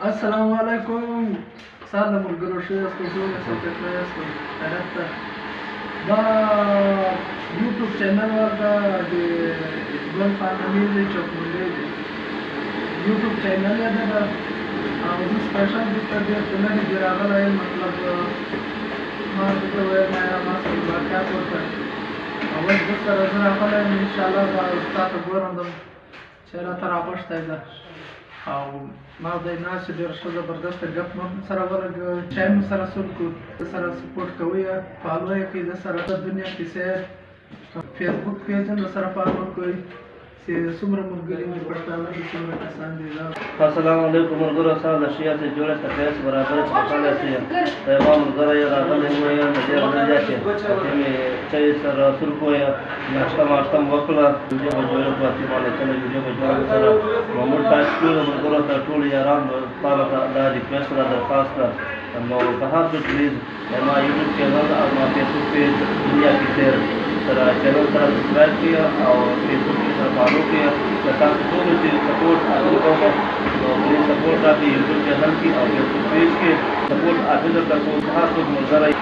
السلام علیکم. سهار د ملګرو ښه یاست؟ ټول یې ښه یاست؟ خیریت ده. دا یوټیوب چینل ورته د اقبال فانمیزی چوکمنډی دی یوټیوب چینل یې ده او زه سپیشل دلته ډېر څه نه دي راغلی یم. مطلب ما ورته وویل ما سره واقعیت وکړه او اوس ده سره زه راغلی یم. انشاءالله به ستا ته ګورم چې راته راغوښتی ده او ما د ناستې ډېره ښه زبردسته ګپ مو سره ولګوه، چای مو سره سور کړو، د سره سپورټ کوئ، فالو یې کړئ، د سره دنیا کیسې فیسبوک پیج هم د سره فالو کړئ چې څومره ملګري دي پښتانه دي څومره کسان دي. السلام علیکم ملګرو، تاسو د ښه یاست؟ جوړ یاست؟ ښه یاست؟ برابر یاست؟ خوشحاله یاست؟ د یو ملګری یې راغلی وو یم د ډېر نه زیاتې اتې مې چای سره سور کړو یم ناشته ماشته مو وکړه ویډیو به جوړه کړو اتې باندې کله ویډیو به جوړه سره معمول ټاچ ټولو ملګرو ته ټولو یارانو تاسو ته دا ریکویسټ ده درخواست ده نو که هر څوک پلیز زما یوټیوب چینل او زما فیسبوک پیج دنیا کیسې سره چینل سره سبسکرایب کړئ او فیسبوک کې سره فالو کړئ که تاسو ټولو چې سپورټ حاصل کوم نو پلیز سپورټ راکړئ یوټیوب چینل کې او فیسبوک پیج کې سپورټ حاصل درته کوم هر څوک ملګری